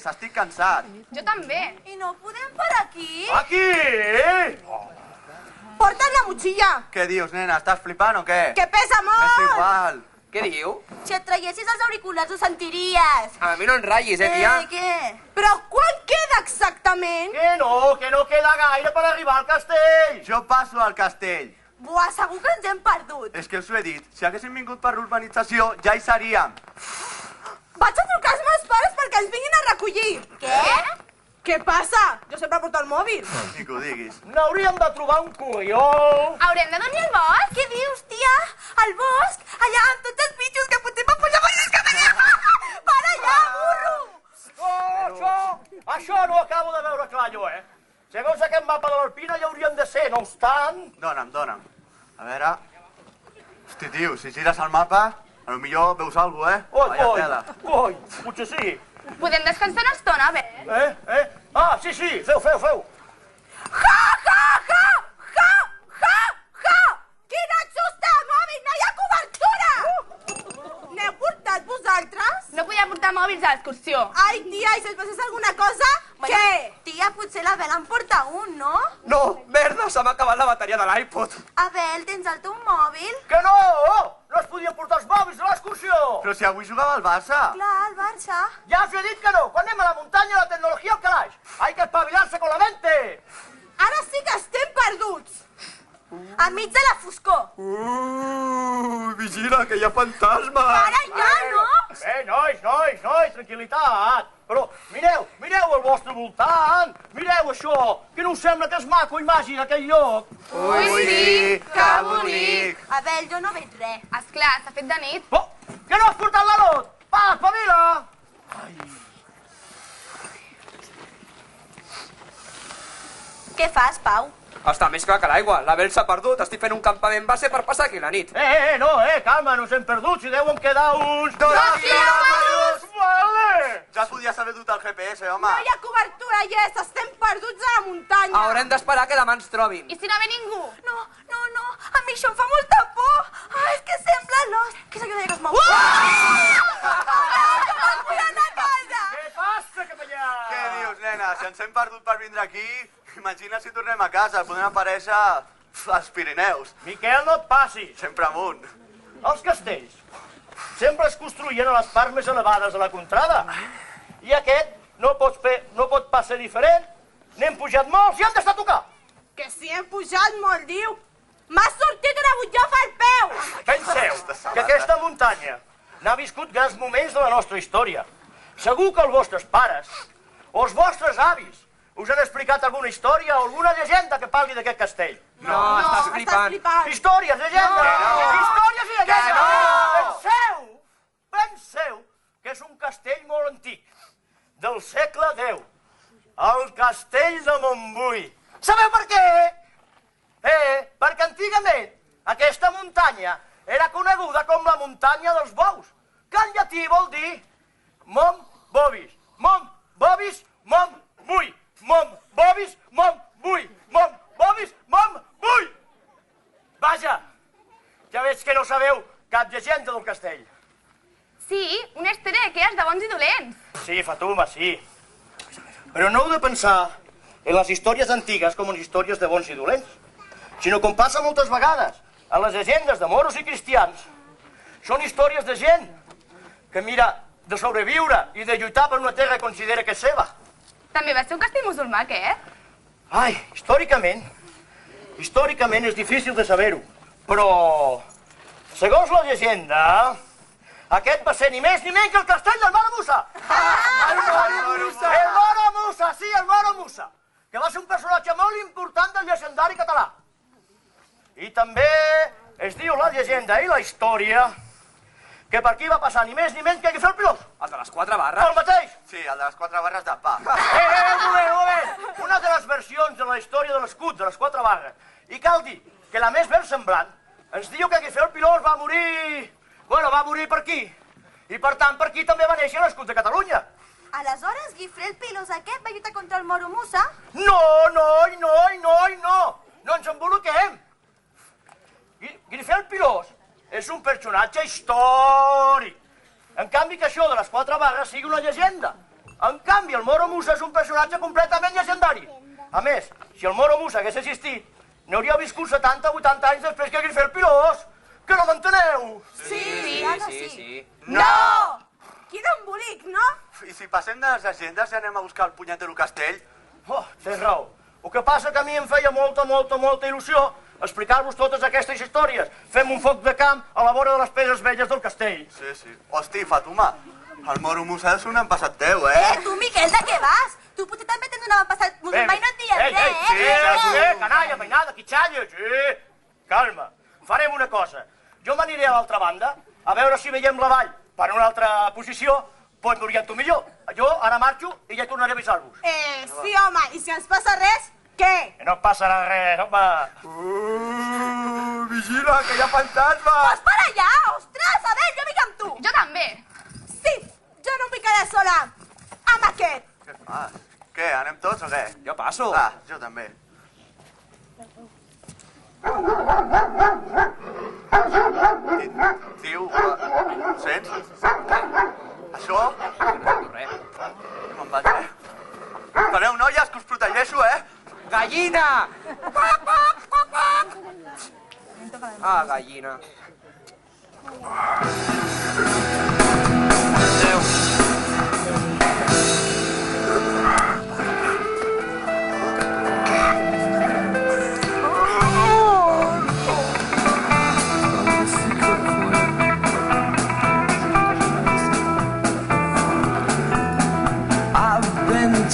Estic cansat. Jo també. I no podem per aquí? Aquí? Porta't la motxilla. Què dius, nena? Estàs flipant o què? Que pesa molt! És igual. Què diu? Si et traiessis els auriculars ho sentiries. A mi no en ratllis, tia? Què? Però quan queda exactament? Que no queda gaire per arribar al castell. Jo passo al castell. Buah, segur que ens hem perdut. És que us ho he dit, si haguéssim vingut per l'urbanització ja hi seríem. Vaig a trucar als meus pares perquè ens vinguin a recollir. Què? Què passa? Jo sempre porto el mòbil. Ni que ho diguis. N'hauríem de trobar un corriol. Haurem de dormir al bosc? Què dius, tia? Al bosc? Allà amb tots els bitxos que potser van pujar per les cameres. Per allà, burro! Això no acabo de veure clar jo, Segons aquest mapa de l'Alpina hi haurien de ser, no obstant... Dona'm. A veure... Hosti, tio, si gires el mapa... Potser veus alguna cosa, Oi, potser sí. Podem descansar una estona, bé? Ah, sí, feu. Ja! Quin ensust de mòbil, no hi ha cobertura! N'heu portat vosaltres? No podia portar mòbils a l'excursió. Ai, tia, i si us passés alguna cosa, què? Tia, potser l'Abel en porta un, no? No, merda, se m'ha acabat la bateria de l'iPod. Abel, tens el teu mòbil? Que no! No es podien portar els mòbils a l'excursió! Però si avui jugava al Barça. Clar, el Barça. Ja us he dit que no! Quan anem a la muntanya la tecnologia al calaix! Hay que espavilar-se con la mente! Ara sí que estem perduts! Enmig de la foscor. Vigila, que hi ha fantasmes! Ara ja, no? Nois, tranquil·litat! Però mireu al vostre voltant! Mireu això! Que no us sembla que és maco i màgic aquell lloc? Ui, sí, que bonic! Abel, jo no veig res. Esclar, s'ha fet de nit. Oh, que no has portat la lot! Va, espavila! Què fas, Pau? Està més clar que l'aigua. L'Abel s'ha perdut. Estic fent un campament base per passar aquí la nit. Calma, no us hem perdut. Si deuen quedar uns... 2 quilòmetres! Vale! Ja podies haver dut el GPS, home. No hi ha cobertura, Jess. Estem perduts a la muntanya. Haurem d'esperar que demà ens trobin. I si no ve ningú? No. A mi això em fa molta por. És que sembla l'os. Què és allò que es mou? Vull anar a casa. Què passa, capellà? Què dius, nena? Si ens hem perdut per vindre aquí, imagina si tornem a casa. Podem aparèixer als Pirineus. Miquel, no et passis. Sempre amunt. Els castells sempre es construïen a les parts més elevades de la contrada. I aquest no pot ser diferent. N'hem pujat molts i han d'estar a tocar. Que si hem pujat molt, diu. M'ha sortit una butllafa al peu. Penseu que aquesta muntanya n'ha viscut grans moments de la nostra història. Segur que els vostres pares o els vostres avis us han explicat alguna història o alguna llegenda que parli d'aquest castell. No, estàs flipant. Històries, llegendes! Històries i llegendes! Penseu que és un castell molt antic, del segle X. El castell de Montbui. Sabeu per què? Perquè antigament aquesta muntanya era coneguda com la muntanya dels bous, que en llatí vol dir Mont Bovis. Mont Bovis, Mont Bui. Mont Bovis, Mont Bui. Mont Bovis, Mont Bui. Vaja, ja veig que no sabeu cap llegenda del castell. Sí, una història d'aquelles de bons i dolents. Sí, Fatuma, sí. Però no heu de pensar en les històries antigues com en històries de bons i dolents, sinó com passa moltes vegades, a les llegendes de moros i cristians són històries de gent que mira de sobreviure i de lluitar per una terra que considera que és seva. També va ser un castell musulmà, aquest? Ai, històricament és difícil de saber-ho, però segons la llegenda, aquest va ser ni més ni menys que el castell del Moro Musa. El Moro Musa, sí, el Moro Musa, que va ser un personatge molt important del llegendari català. I també es diu la llegenda i la història que per aquí va passar ni més ni menys que Guifré el Pilós. El de les 4 barres? El mateix! Sí, el de les 4 barres de pa. Un moment. Una de les versions de la història de l'escut, de les 4 barres. I cal dir que la més versemblant ens diu que Guifré el Pilós va morir... Bueno, va morir per aquí. I per tant, per aquí també va néixer l'escut de Catalunya. Aleshores, Guifré el Pilós aquest va lluitar contra el Moro Musa? No! No ens emboliquem. Guifré el Pilós és un personatge històric. En canvi que això de les 4 barres sigui una llegenda. En canvi, el Moro Musa és un personatge completament llegendari. A més, si el Moro Musa hagués existit, n'hauria viscut 70 o 80 anys després que Guifré el Pilós. Que no m'enteneu? Sí. No! Quin embolic, no? I si passem de les llegendes i anem a buscar el punyetero castell? Oh, tens raó. El que passa que a mi em feia molta il·lusió explicar-vos totes aquestes històries. Fem un foc de camp a la vora de les pedres velles del castell. Sí. Hosti, Fatuma, el Moro Musa és un empassat teu, eh? Tu, Miquel, de què vas? Tu potser també tens un avantpassat musulmà i no en dies res, Canalla, mainada, quitxalla, sí. Calma, farem una cosa. Jo m'aniré a l'altra banda, a veure si veiem la vall per una altra posició, doncs m'oriento millor. Jo ara marxo i ja tornaré a avisar-vos. Sí, home, i si ens passa res, què? Que no passarà res, home. Vigila, que hi ha fantasma! Pues para allà, ostres, a veure, jo vinc amb tu. Jo també. Sí, jo no em vull quedar sola amb aquest. Què fas? Què, anem tots o què? Jo passo. Jo també. Tio, sents? Això? Res. Me'n vaig, eh? Pareu, noies, que us protegeixo, eh? Gallina! Gallina. Adéu.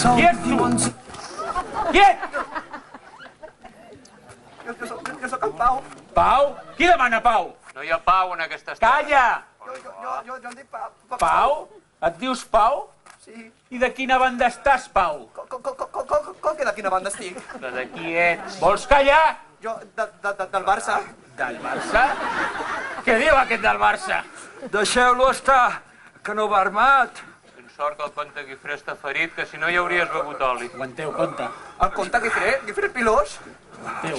Quiet, tu! Quiet! Jo sóc en Pau. Pau? Qui demana Pau? No hi ha pau en aquesta estrada. Calla! Jo em dic Pau. Pau? Et dius Pau? Sí. I de quina banda estàs, Pau? Com que de quina banda estic? Que d'aquí ets. Vols callar? Jo, del Barça. Del Barça? Què diu aquest del Barça? Deixeu-lo estar, que no va armat. Quin sort que el comte Guifré està ferit, que si no hi hauries begut oli. Aguanteu, compte. El comte Guifré Pilós?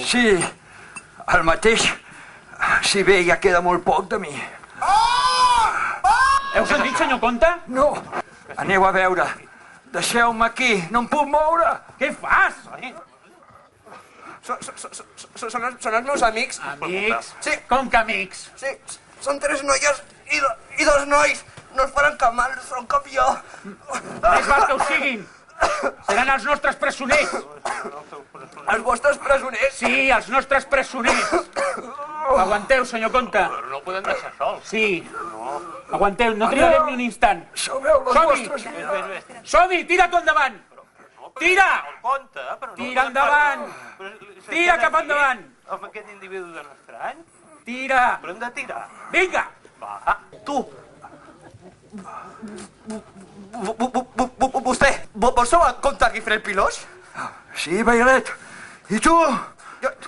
Sí, el mateix. Si bé ja queda molt poc de mi. Heu sentit, senyor comte? No, aneu a veure. Deixeu-me aquí, no em puc moure. Què fas? Són els meus amics. Amics? Sí. Com que amics? Sí, són 3 noies i 2 nois. No es faran cap mal, són com jo. Més val que ho siguin. Seran els nostres presoners. Els vostres presoners? Sí, els nostres presoners. Aguanteu, senyor comte. Però no el podem deixar sols. Sí. Aguanteu, no trigarem ni un instant. Sabeu les Som-hi! vostres... Som-hi, tira tu endavant. Tira! El comte, però no... Tira endavant. Tira cap endavant. Amb aquest individu tan estrany? Tira. Però hem de tirar. Vinga. Va. Tu! Vostè, vols ser el comte Guifré Pilós? Sí, Bailet. I tu?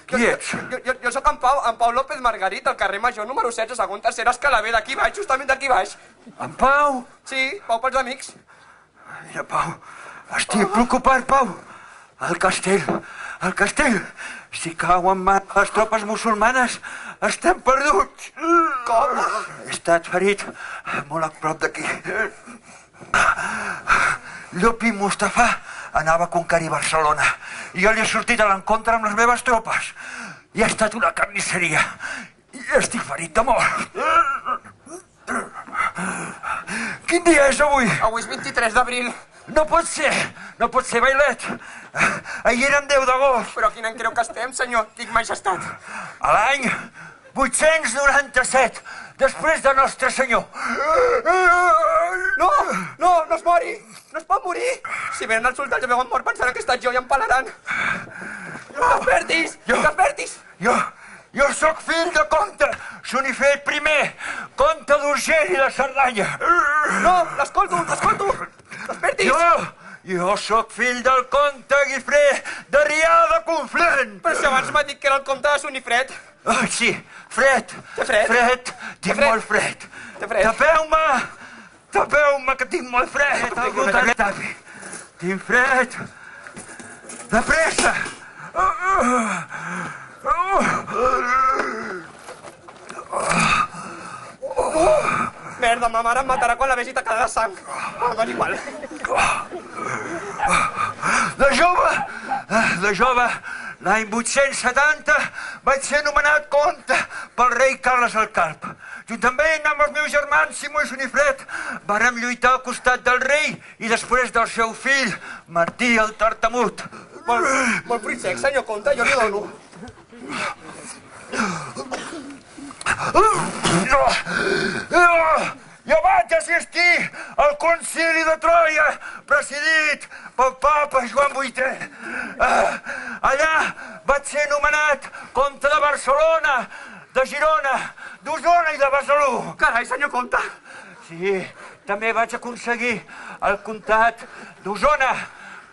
Qui ets? Jo sóc en Pau López Margarit, al carrer Major, número 16, segon, tercera escala B, d'aquí baix, justament d'aquí baix. En Pau? Sí, Pau pels amics. Mira, Pau, estic preocupat, Pau. El castell. Si cauen les tropes musulmanes, estem perduts. Com? He estat ferit molt a prop d'aquí. Llopi Mustafà anava a conquerir Barcelona i jo li he sortit a l'encontre amb les meves tropes. I ha estat una carnisseria. I estic ferit de mort. Quin dia és avui? Avui és 23 d'abril. No pot ser, Bailet. Ahir érem 10 d'agost. Però quin any creu que estem, senyor? Dic majestat. A l'any 897, després de Nostre Senyor. No es mori! No es pot morir! Si venen els soldats i veuen mort pensaran que he estat jo i em pelaran. Despertis! Despertis! Jo sóc fill de comte Sunifred I, comte d'Urgell i de Cerdanya. No, l'escolto! Despertis! Jo sóc fill del comte Guifré de Rià de Conflent. Però si abans m'ha dit que era el comte de Sunifred. Sí, fred. Té fred? Fred, tinc molt fred. Té fred? Tapeu-me, que tinc molt fred. Algú que em tapi. Tinc fred. De pressa. Merda, ma mare em matarà quan la vegi tacada de sang. Dona igual. De jove, l'any 870 vaig ser nomenat comte pel rei Carles el Calb. Juntament amb els meus germans Simó i Sunifred vàrem lluitar al costat del rei i després del seu fill, Martí el Tartamut. Molt fruit sec, senyor comte, jo li dono. Jo vaig assistir al concili de Troia, presidit pel papa Joan VIII. Allà vaig ser nomenat comte de Barcelona, de Girona, d'Osona i de Besalú. Carai, senyor comte. Sí, també vaig aconseguir el comtat d'Osona,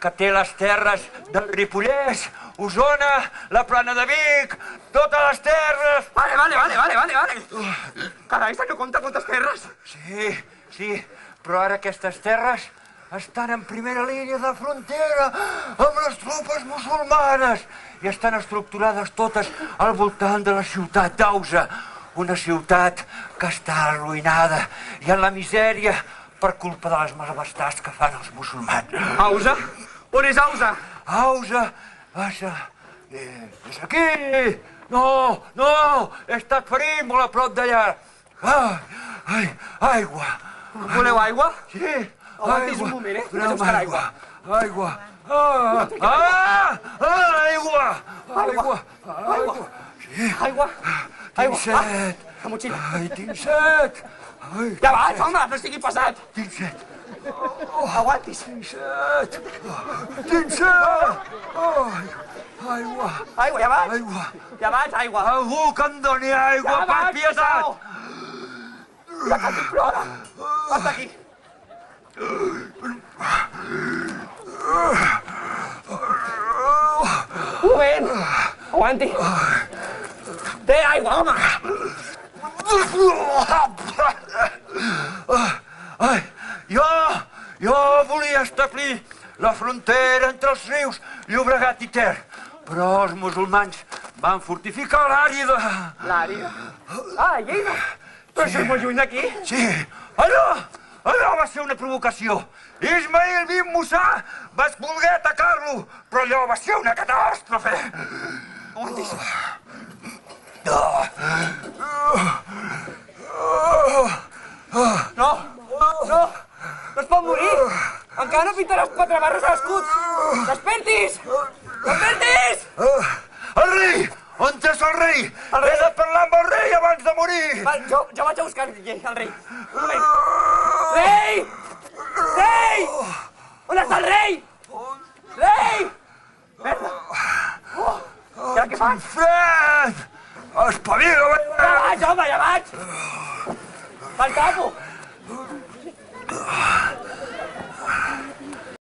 que té les terres del Ripollès, Osona, la Plana de Vic, totes les terres. Vale. Carai, senyor comte, quantes terres? Sí, però ara aquestes terres estan en primera línia de frontera amb les tropes musulmanes i estan estructurades totes al voltant de la ciutat d'Ausa, una ciutat que està arruïnada i en la misèria per culpa de les malvestats que fan els musulmans. Ausa? On és Ausa? Ausa, és aquí! No, he estat ferit molt a prop d'allà. Aigua. Voleu aigua? Sí, Aguantis un moment, vaig a buscar aigua. Aigua. Aigua. Tinc set. La motxilla. Tinc set. Ja vaig, home, no estigui pesat. Tinc set. Aguantis. Tinc set. Aigua. Aigua, ja vaig. Aigua. Algú que em doni aigua, per pietat. Ja que et plora. Hasta aquí. Un moment. Aguanti. Té aigua, home. Jo volia establir la frontera entre els rius Llobregat i Ter, però els musulmans van fortificar l'àrea de... L'àrea? Lleida. Però això és molt lluny d'aquí. Sí, allò va ser una provocació. Ismail bin Musa va voler atacar-lo, però allò va ser una catàstrofe. Aguantis. No es pot morir. Encara no pintaràs 4 barres a l'escut. Despertis! El rei! On és el rei? He de parlar amb el rei abans de morir. Jo vaig a buscar el rei. Rei! On està el rei? Rei! Merda! I ara què faig? Fred! Espavila! Ja vaig! Me'l tapo!